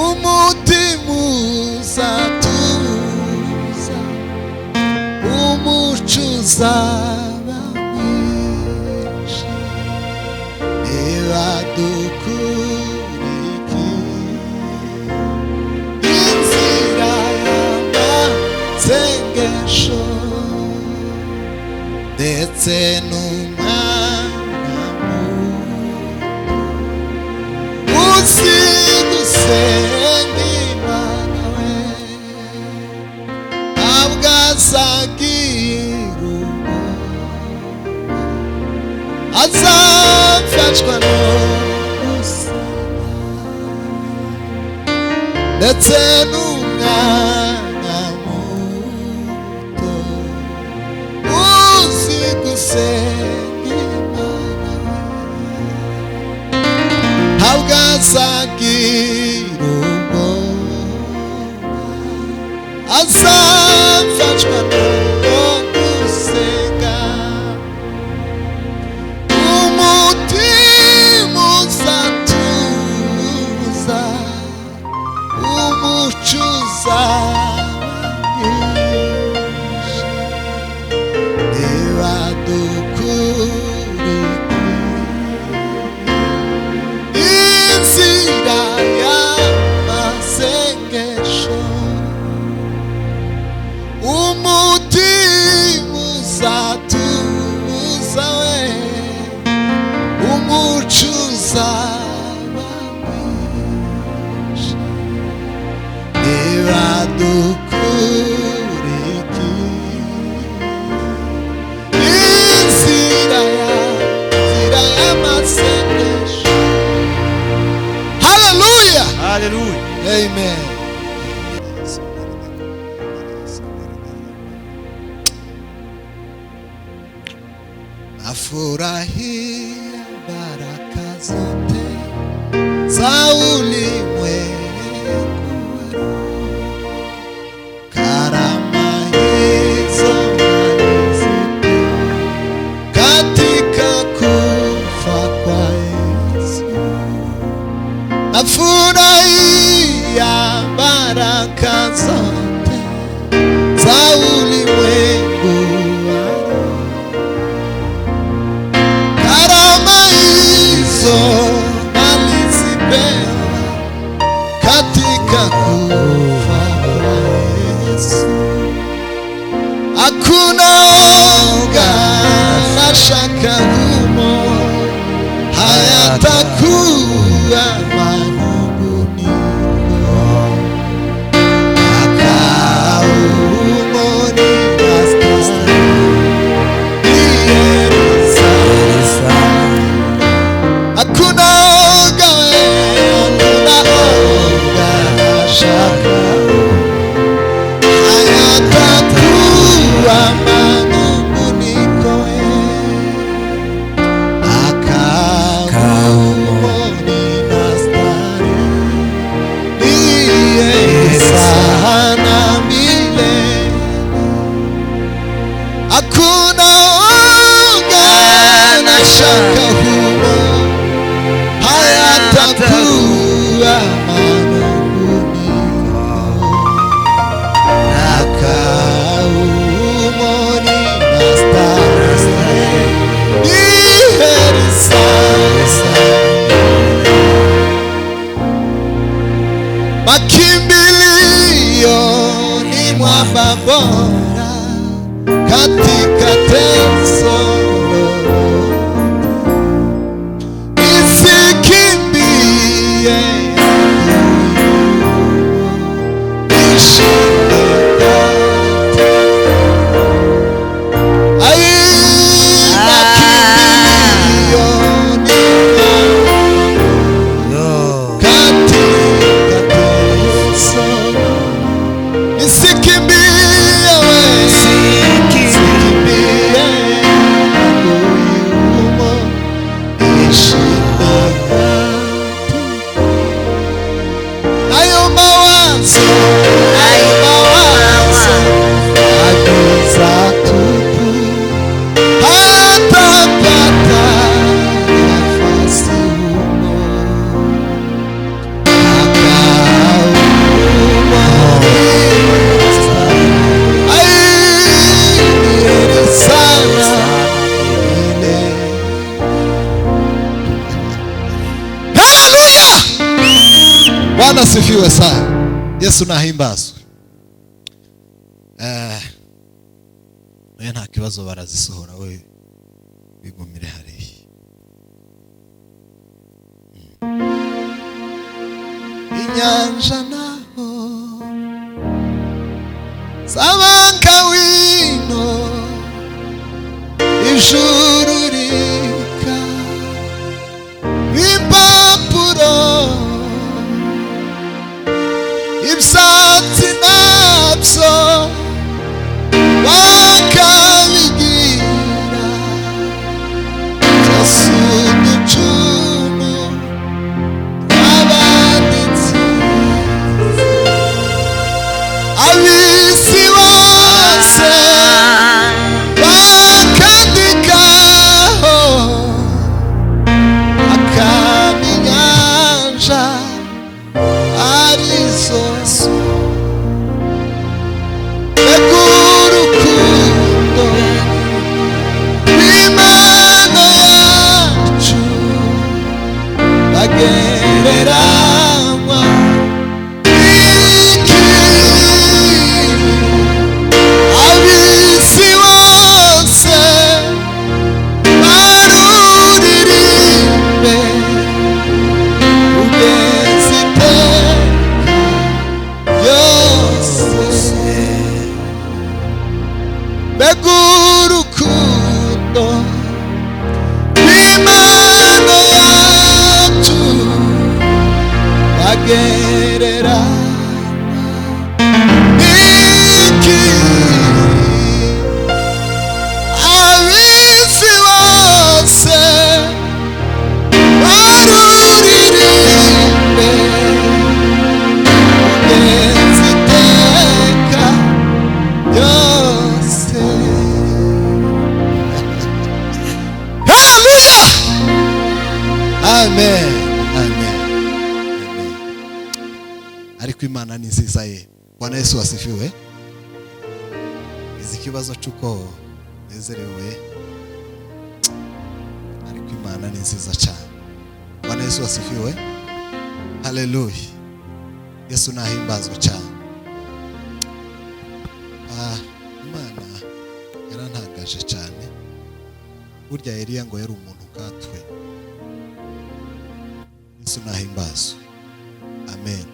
umutima uzatuza, umuco uzaba mwinshi, niba dukurikiye inzira y'amasengesho ndetse n'umwana muto uzi gusenga Imana we, ntabwo azagira ubwoba, azafashwa no gusenga ndetse n'umwana muto uzi gusenga Imana we, ntabwo azagira ubwoba, azafashwa no gusenga, umutima uzatuza, umuco uzaba mwinshi, niba dukurikiye inzira y'amasengesho, umutima uzatuza we, umuco uzaba mwinshi, niba dukurikiye inzira y'amasengesho. Hallelujah. Hallelujah. Amen. Afurahia baraka zote za ulimwengu, karama hizo alizipewa katika kufa kwa Yesu. Afurahia baraka zote za ulimwengu, karama hizo alizipewa katika kufa kwa Yesu. Hakuna oga na shaka humo, hayatakuwa manunguniko, makao humo ni hakuna oga we, hakuna oga na shaka, hayatakuwa manunguniko, makao humo ni sana milele. Hakuna oga na shaka humo, hayatakuwa manunguniko, makao humo ni starehe, ni heri sana. Makimbilio ni mwamba bora katika teso lolote, nisikimbie nishinde kote. Ai, makimbilio ni mwamba katika teso, nisikimbie we, nisikimbie humo nishinde kote. Ayo mawazo Bwana asifiwe sana. Yesu nahimbazwe. We nta kibazo barazisohora, we bigumire hariya. Inyanja naho sabanka wino, ijuru rika impapuro, ibyatsi nabyo bakabigira byose uducumu tw'abanditsi, ab'isi bose bakandikaho akaba inyanja arizo urukundo rw'Imana yacu bagereranywa n'iki? Ab'isi bose baruririmbe kugeza iteka ryose. Mbega urukundo rw'Imana yacu bagereranywa n'iki? Ab'isi bose baruririmbe kugeza iteka ryose. Hallelujah! Amen. Amen. Amen. Ariko Imana ni nziza ye. Bwana Yesu asifiwe. Izi kibazo cyuko nezerewe, ariko Imana ni nziza cyane. Bwana Yesu asifiwe. Hallelujah. Yesu nahimbazwe cyane. Imana yarantangaje cyane. Burya Eliya ngo yari umuntu katwe. Yesu nahimbazwe. Amen.